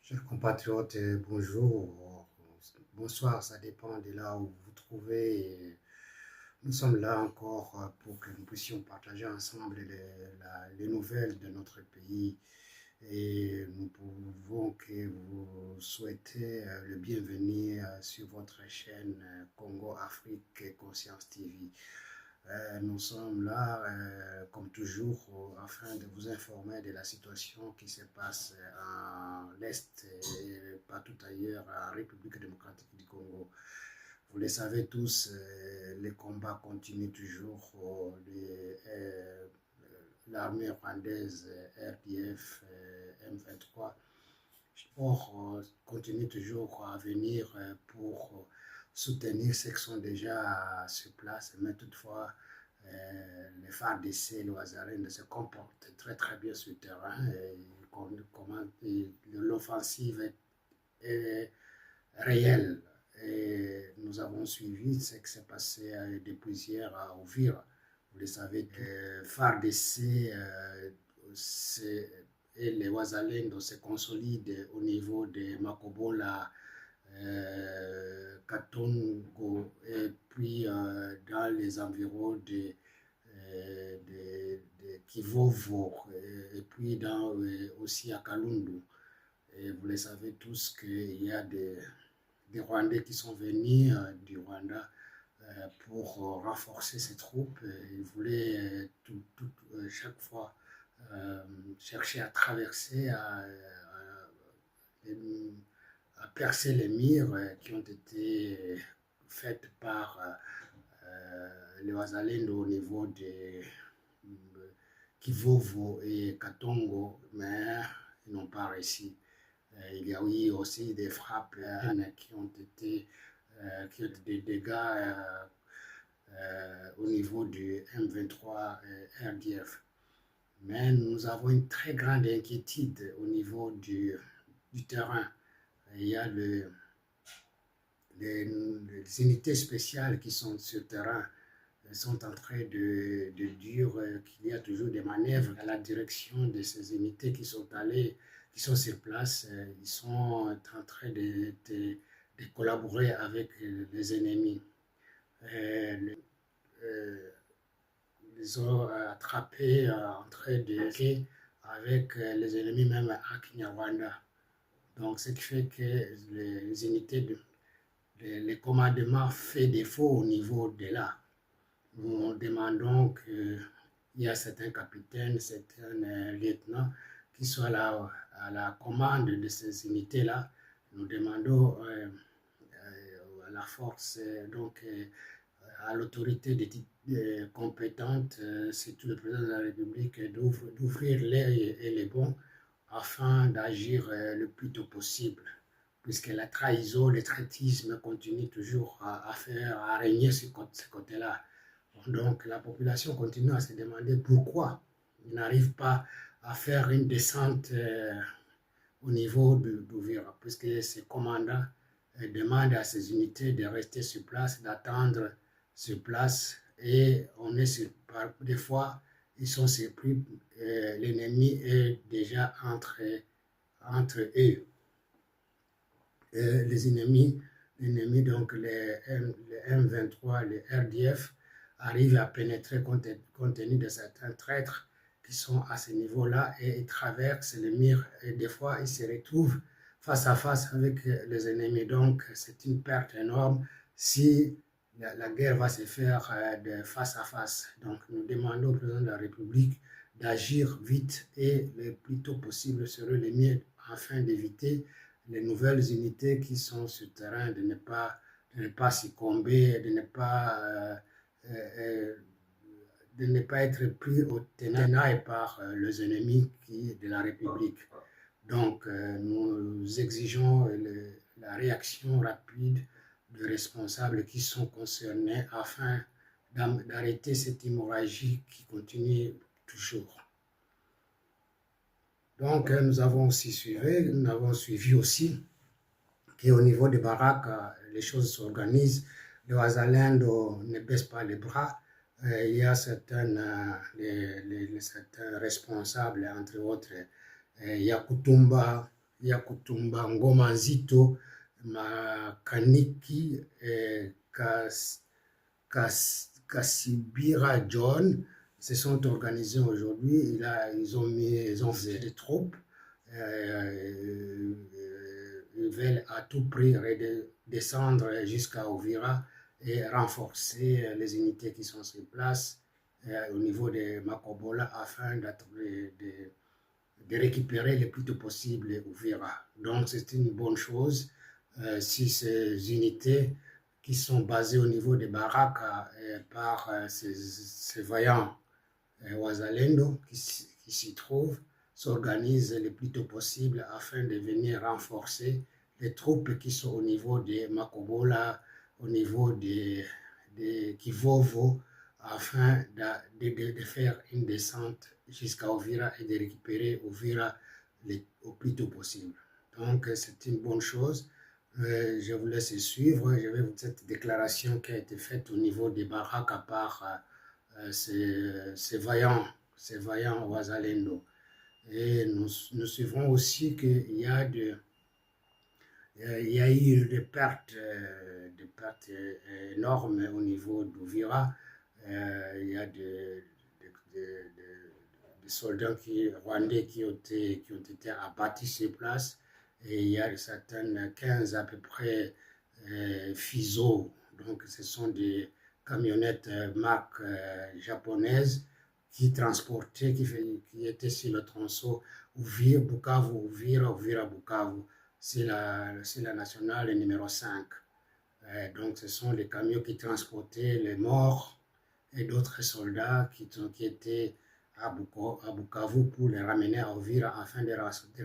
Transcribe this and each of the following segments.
Chers compatriotes, bonjour, bonsoir, ça dépend de là où vous vous trouvez. Nous sommes là encore pour que nous puissions partager ensemble les nouvelles de notre pays et nous pouvons que vous souhaiter le bienvenu sur votre chaîne Congo Afrique Conscience TV. Nous sommes là, comme toujours, afin de vous informer de la situation qui se passe à l'Est et partout ailleurs en République démocratique du Congo. Vous le savez tous, les combats continuent toujours. L'armée rwandaise RDF M23 continue toujours à venir pour soutenir ceux qui sont déjà sur place, mais toutefois, les FARDC, les Ouazarènes se comportent très très bien sur le terrain. L'offensive est réelle. Et nous avons suivi ce qui s'est passé depuis hier à Ouvira. Vous le savez, FARDC et les Ouazalènes se consolident au niveau de Makobola, Katongo et puis dans les environs de Kivovo et puis aussi à Kalundu. Et vous le savez tous qu'il y a des Rwandais qui sont venus du Rwanda pour renforcer ses troupes. Ils voulaient chaque fois chercher à traverser, à percer les murs qui ont été faites par les Wazalendo au niveau de Kivovo et Katongo, mais ils n'ont pas réussi. Il y a eu aussi des frappes qui ont été des dégâts au niveau du M23 RDF. Mais nous avons une très grande inquiétude au niveau du terrain. Il y a les unités spéciales qui sont sur le terrain sont en train de dire qu'il y a toujours des manœuvres à la direction de ces unités qui sont sur place. Ils sont en train de collaborer avec les ennemis. Ils ont attrapé en train de avec les ennemis même à Kinyarwanda. Donc, ce qui fait que les unités, les commandements fait défaut au niveau de là. Nous demandons qu'il y a certains capitaines, certains lieutenants qui soient là à la commande de ces unités-là. Nous demandons à la force, donc à l'autorité compétente, c'est tout le président de la République, d'ouvrir l'œil et les bons afin d'agir le plus tôt possible, puisque la trahison, le traitisme continue toujours à régner sur ce côté-là. Donc la population continue à se demander pourquoi ils n'arrivent pas à faire une descente au niveau d'Ouvira, puisque ces commandants demandent à ces unités de rester sur place, d'attendre sur place, et on est sur, des fois ils sont surpris, l'ennemi est déjà entre eux. Les ennemis, donc les M23, les RDF, arrivent à pénétrer compte tenu de certains traîtres qui sont à ce niveau-là et ils traversent les murs et des fois ils se retrouvent face à face avec les ennemis. Donc c'est une perte énorme si la guerre va se faire de face à face. Donc nous demandons au président de la République d'agir vite et le plus tôt possible serait le mieux afin d'éviter les nouvelles unités qui sont sur le terrain, de ne pas succomber, de ne pas être pris au tenaille par les ennemis de la République. Donc, nous exigeons la réaction rapide des responsables qui sont concernés afin d'arrêter cette hémorragie qui continue toujours. Donc, nous avons suivi aussi qu'au niveau des baraques, les choses s'organisent. Les Ouazalendo ne baissent pas les bras. Il y a certains responsables, entre autres, il y a Kutumba, Yakutumba, Ngoma Nzito, Makaniki, Kasibira John se sont organisés aujourd'hui. Ils ont fait des troupes. Ils veulent à tout prix descendre jusqu'à Ovira et renforcer les unités qui sont sur place au niveau de Makobola afin de récupérer le plus tôt possible Ovira. Donc c'est une bonne chose si ces unités qui sont basées au niveau de Baraka par ces vaillants Wazalendo qui s'y trouvent s'organisent le plus tôt possible afin de venir renforcer les troupes qui sont au niveau de Makobola, au niveau de Kivovo, afin de faire une descente jusqu'à Ovira et de récupérer Ovira au plus tôt possible. Donc c'est une bonne chose. Je vous laisse suivre. Je vais vous cette déclaration qui a été faite au niveau des Baraka par ces vaillants Wazalendo. Et nous suivrons aussi qu'il y a eu des pertes énormes au niveau d'Ouvira. Il y a des soldats rwandais qui ont été abattus sur place. Et il y a certaines 15 à peu près FISO. Donc ce sont des camionnettes marque japonaise qui transportaient, qui étaient sur le tronçon Uvira, Bukavu, Uvira, Bukavu. C'est la nationale numéro 5. Donc ce sont les camions qui transportaient les morts et d'autres soldats qui étaient à Bukavu pour les ramener à Uvira afin de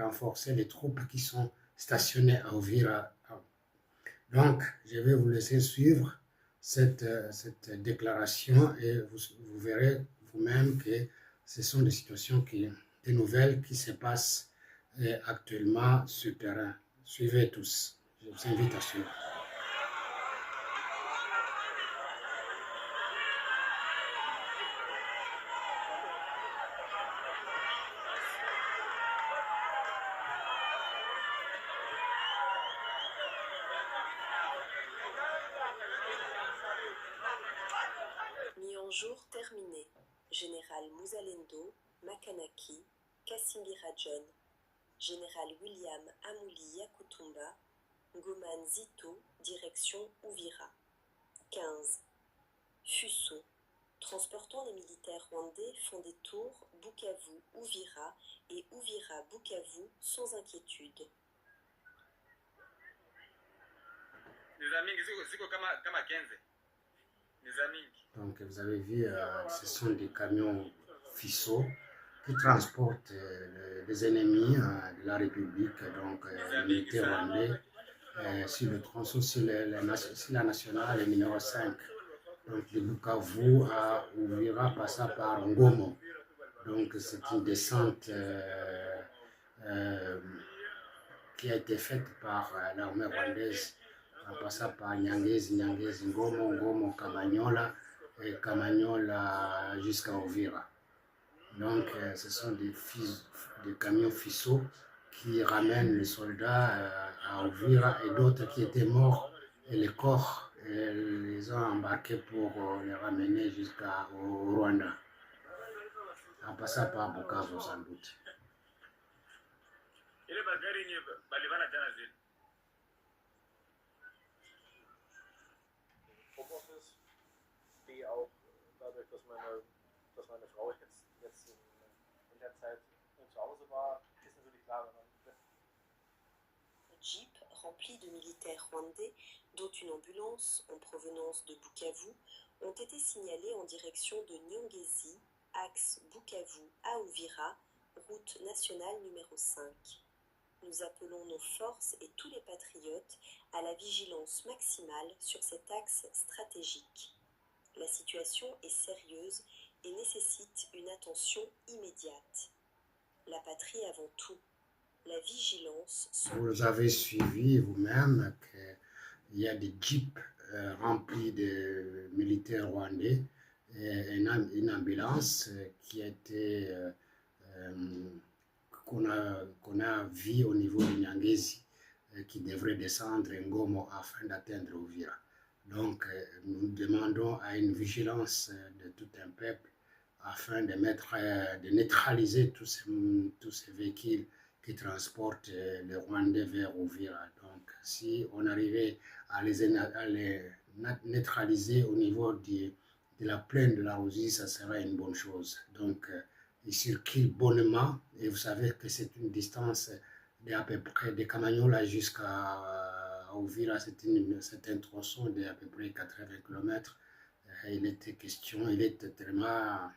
renforcer les troupes qui sont stationnées à Uvira. Donc je vais vous laisser suivre cette déclaration et vous verrez vous-même que ce sont des situations, des nouvelles qui se passent actuellement sur le terrain. Suivez tous. Je vous invite à suivre. Mis en jour terminé. Général Muzalendo, Makanaki, Kasimbira John, Général William Amouli Yakutumba, Ngoma Nzito, direction Uvira. 15. Fuso. Transportant les militaires rwandais font des tours Bukavu-Uvira et Uvira-Bukavu sans inquiétude. Donc vous avez vu, ce sont des camions FISO qui transportent les ennemis de la République, donc les militaires rwandais, sur le tronçon, sur la nationale numéro 5. Donc de Bukavu à Uvira passant par Ngomo. Donc c'est une descente qui a été faite par l'armée rwandaise en passant par Nyangezi, Ngomo, Kamanyola et Kamanyola jusqu'à Uvira. Donc ce sont des camions FISO qui ramènent les soldats à Uvira et d'autres qui étaient morts et les corps les ont embarqués pour les ramener jusqu'au Rwanda, en passant par Bukavu sans doute. Die auch dadurch, dass meine Frau jetzt in der Zeit zu Hause war, ist natürlich klar, wenn man Jeep rempli de militaires rwandais, dont une ambulance en provenance de Bukavu, ont été signalés en direction de Nyangezi, axe Bukavu à Uvira, route nationale numéro 5. Nous appelons nos forces et tous les patriotes à la vigilance maximale sur cet axe stratégique. La situation est sérieuse et nécessite une attention immédiate. La patrie avant tout. La vigilance. Vous avez suivi vous-même qu'il y a des jeeps remplis de militaires rwandais et une ambulance qui a été qu'on a vu au niveau de Nyangezi, qui devrait descendre Ngomo afin d'atteindre Uvira. Donc, nous demandons à une vigilance de tout un peuple afin de neutraliser tous ces véhicules qui transportent les Rwandais vers Uvira. Donc, si on arrivait à les neutraliser au niveau de la plaine de la Ruzizi, ça sera une bonne chose. Donc, ils circulent bonnement et vous savez que c'est une distance d'à peu près de Kamanyola jusqu'à Uvira, c'est un tronçon d'à peu près 80 km. Il était tellement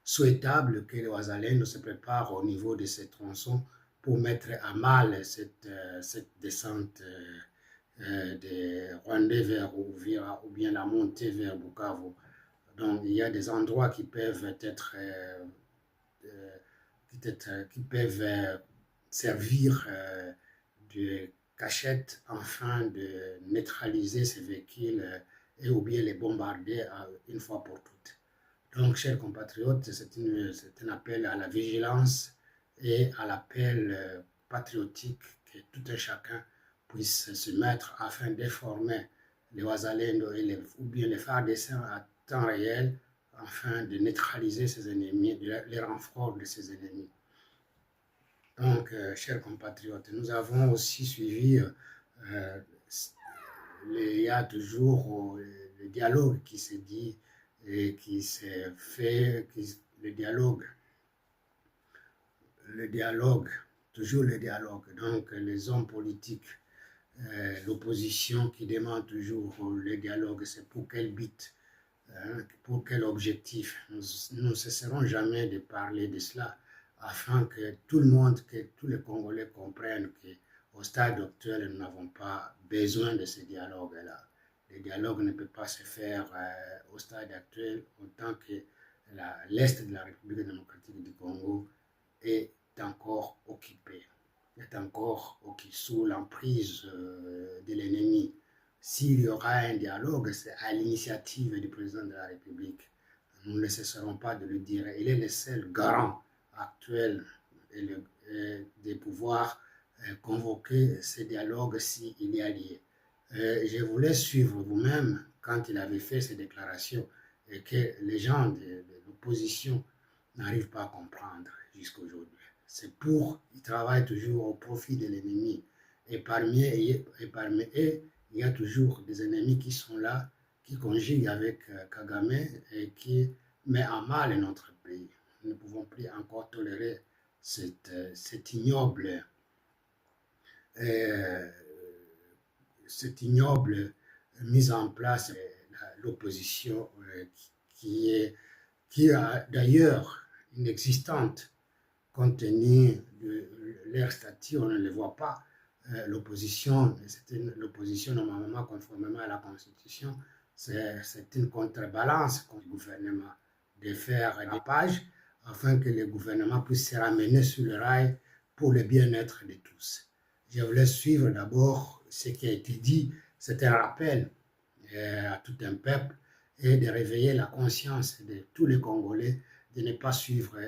souhaitable que les Wazalendo se préparent au niveau de ces tronçons pour mettre à mal cette descente des Rwandais vers Uvira ou bien la montée vers Bukavu. Donc il y a des endroits qui peuvent servir de cachette afin de neutraliser ces véhicules et ou bien les bombarder une fois pour toutes. Donc, chers compatriotes, c'est un appel à la vigilance et à l'appel patriotique que tout un chacun puisse se mettre afin d'informer les Wazalendo ou bien les FARDC à temps réel afin de neutraliser ces ennemis, les renforts de ces ennemis. Donc, chers compatriotes, nous avons aussi suivi, il y a toujours le dialogue qui s'est dit et qui s'est fait, le dialogue, toujours le dialogue. Donc, les hommes politiques, l'opposition qui demande toujours le dialogue, c'est pour quel but, pour quel objectif. Nous ne cesserons jamais de parler de cela afin que tout le monde, que tous les Congolais comprennent qu'au stade actuel, nous n'avons pas besoin de ce dialogue-là. Le dialogue ne peut pas se faire au stade actuel autant que l'Est de la République démocratique du Congo est encore occupé, sous l'emprise de l'ennemi. S'il y aura un dialogue, c'est à l'initiative du président de la République. Nous ne cesserons pas de le dire. Il est le seul garant actuel de pouvoir convoquer ce dialogue s'il y a lieu. Je voulais suivre vous-même quand il avait fait ces déclarations et que les gens de l'opposition n'arrivent pas à comprendre jusqu'à aujourd'hui. C'est ils travaillent toujours au profit de l'ennemi. Et parmi eux, il y a toujours des ennemis qui sont là, qui conjuguent avec Kagame et qui met en mal notre pays. Nous ne pouvons plus encore tolérer cette ignoble mise en place de l'opposition qui est d'ailleurs inexistante compte tenu de leur statut, on ne le voit pas. L'opposition normalement conformément à la Constitution, c'est une contrebalance contre le gouvernement de faire des pages afin que le gouvernement puisse se ramener sur le rail pour le bien-être de tous. Je voulais suivre d'abord ce qui a été dit, c'est un rappel à tout un peuple et de réveiller la conscience de tous les Congolais de ne pas suivre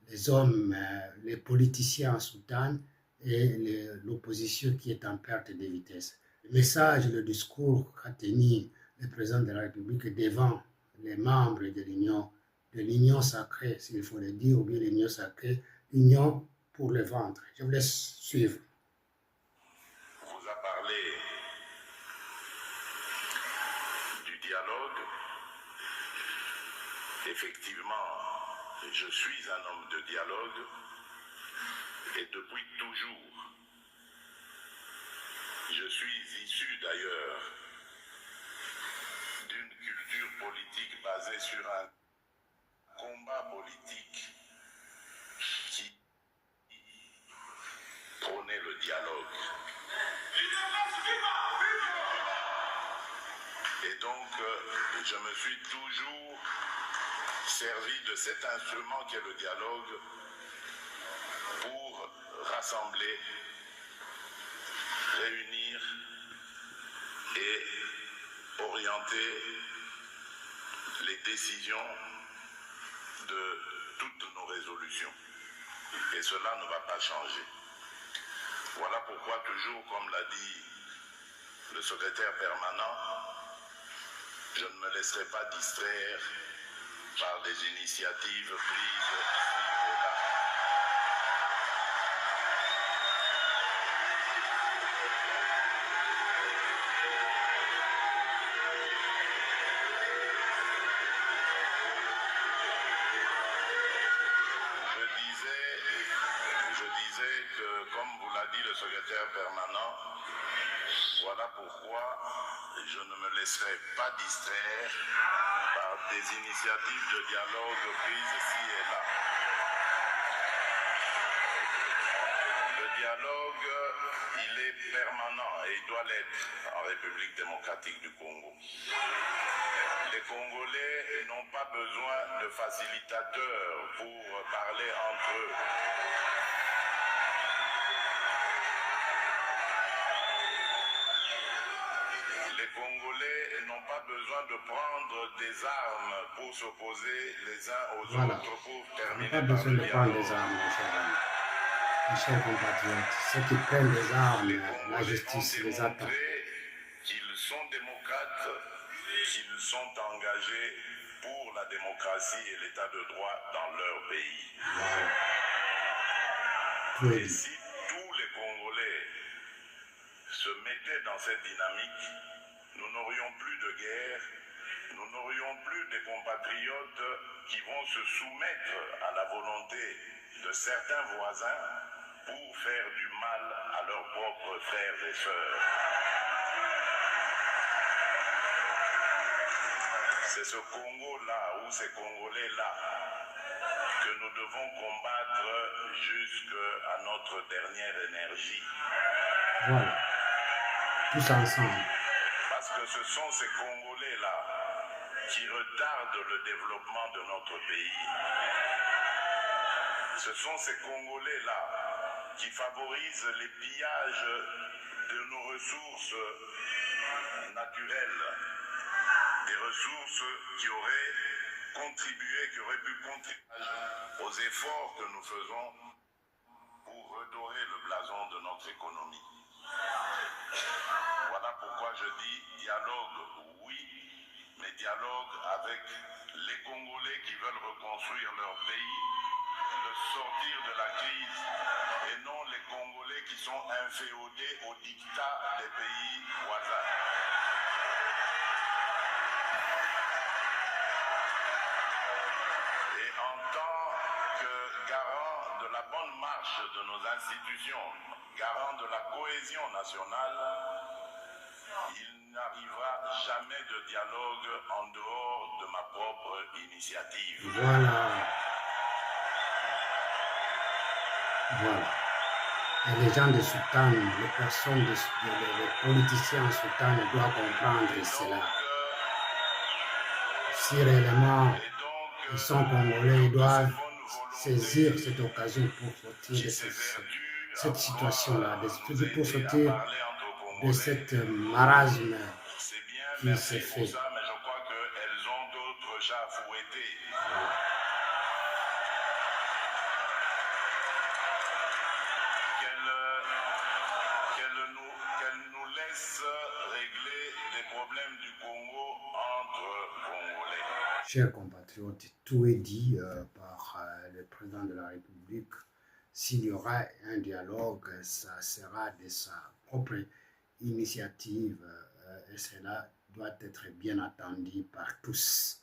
les hommes, les politiciens en soutane et l'opposition qui est en perte de vitesse. Le message, le discours qu'a tenu le président de la République devant les membres de l'union sacrée, s'il faut le dire, ou bien l'union sacrée, l'union pour le ventre. Je vous laisse suivre. Vous a parlé du dialogue. Effectivement, je suis un homme de dialogue et depuis toujours. Je suis issu d'ailleurs d'une culture politique basée sur un combat politique qui prônait le dialogue. Et donc, je me suis toujours servi de cet instrument qu'est le dialogue pour rassembler, réunir et orienter les décisions de toutes nos résolutions. Et cela ne va pas changer. Voilà pourquoi toujours, comme l'a dit le secrétaire permanent, je ne me laisserai pas distraire par des initiatives prises ici et là. Je disais que, comme vous l'a dit le secrétaire permanent, voilà pourquoi je ne me laisserai pas distraire par des initiatives de dialogue prises ici et là. Le dialogue, il est permanent et il doit l'être en République démocratique du Congo. Les Congolais n'ont pas besoin de facilitateurs pour parler entre eux. Les Congolais n'ont pas besoin de prendre des armes pour s'opposer les uns aux autres pour terminer pas par besoin le de prendre dialogue. des armes, mes chers compatriotes. Ceux qui prennent des armes, la justice les attend. Qu'ils sont démocrates, qu'ils sont engagés pour la démocratie et l'état de droit dans leur pays. Et si tous les Congolais se mettaient dans cette dynamique, nous n'aurions plus de guerre, nous n'aurions plus des compatriotes qui vont se soumettre à la volonté de certains voisins pour faire du mal à leurs propres frères et sœurs. C'est ce Congo-là ou ces Congolais-là que nous devons combattre jusqu'à notre dernière énergie. Voilà, tous ensemble. Parce que ce sont ces Congolais-là qui retardent le développement de notre pays. Ce sont ces Congolais-là qui favorisent les pillages de nos ressources naturelles, des ressources qui auraient pu contribuer aux efforts que nous faisons pour redorer le blason de notre économie. Voilà pourquoi je dis dialogue, oui, mais dialogue avec les Congolais qui veulent reconstruire leur pays, de sortir de la crise, et non les Congolais qui sont inféodés au dictat des pays voisins. Et en tant que garant de la bonne marche de nos institutions, garant de la cohésion nationale, il n'arrivera jamais de dialogue en dehors de ma propre initiative. Voilà. Et les gens de Sultan, les personnes, les politiciens Sultan doivent comprendre cela. Si réellement ils sont congolais, ils doivent saisir cette occasion pour sortir de cette situation-là, pour sortir de cette marasme qui s'est fait. Mais je crois qu'elles ont d'autres chats à fouetter. Qu'elles nous laissent régler les problèmes du Congo entre Congolais. Chers compatriotes, tout est dit par le président de la République. S'il y aura un dialogue, ça sera de sa propre initiative et cela doit être bien attendu par tous.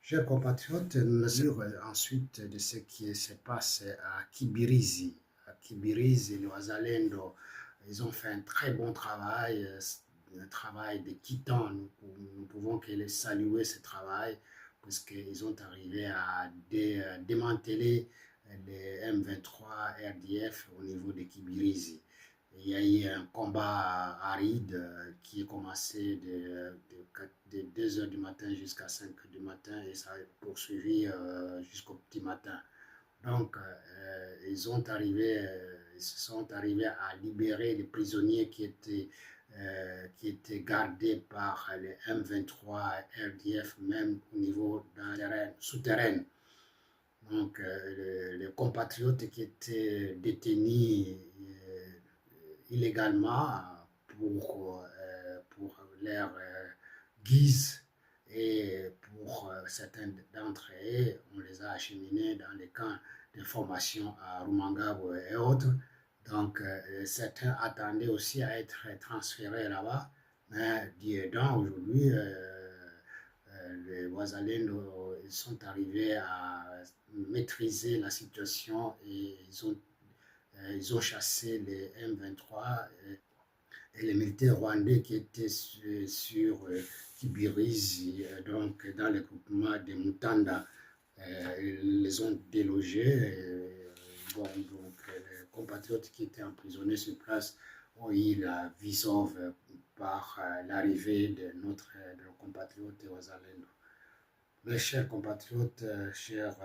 Chers compatriotes, nous allons ensuite de ce qui se passe à Kibirizi. À Kibirizi, les Wazalendo, ils ont fait un très bon travail, un travail de titan. Nous pouvons que les saluer ce travail parce qu'ils ont arrivé à démanteler les M23 RDF au niveau de Kibirizi. Il y a eu un combat aride qui a commencé de 2 heures du matin jusqu'à 5 heures du matin et ça a poursuivi jusqu'au petit matin. Donc, ils se sont arrivés à libérer les prisonniers qui étaient gardés par les M23 RDF, même au niveau souterrain. Donc, les compatriotes qui étaient détenus illégalement pour leur guise et pour certains d'entre eux, on les a acheminés dans les camps de formation à Rumangabo et autres. Donc, certains attendaient aussi à être transférés là-bas, mais Dieu aidant, aujourd'hui, les Wazalendo ils sont arrivés à maîtriser la situation et ils ont chassé les M23 et les militaires rwandais qui étaient sur Kibirizi, donc dans le groupement des Mutanda. Ils les ont délogés. Bon, donc, les compatriotes qui étaient emprisonnés sur place ont eu la vie sauve par l'arrivée de nos compatriotes Wazalendo. Mes chers compatriotes, chers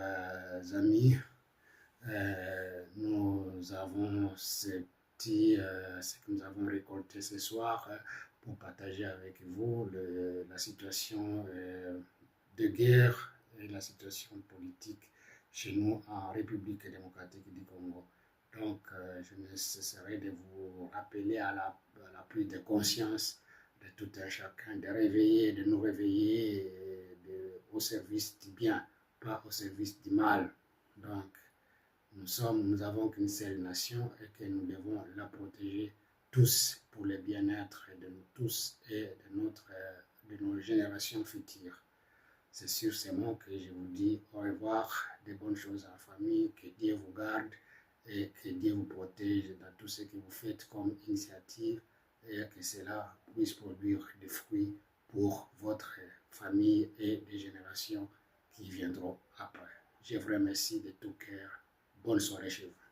amis, nous avons ce que nous avons récolté ce soir pour partager avec vous la situation de guerre et la situation politique chez nous en République démocratique du Congo. Donc, je ne cesserai de vous rappeler à la prise de conscience de tout un chacun, de nous réveiller au service du bien, pas au service du mal. Donc, nous avons qu'une seule nation et que nous devons la protéger tous pour le bien-être de nous tous et de nos générations futures. C'est sur ces mots que je vous dis au revoir, de bonnes choses en famille, que Dieu vous garde et que Dieu vous protège dans tout ce que vous faites comme initiative et que cela puisse produire des fruits pour votre famille et les générations qui viendront après. Je vous remercie de tout cœur. Bonne soirée chez vous.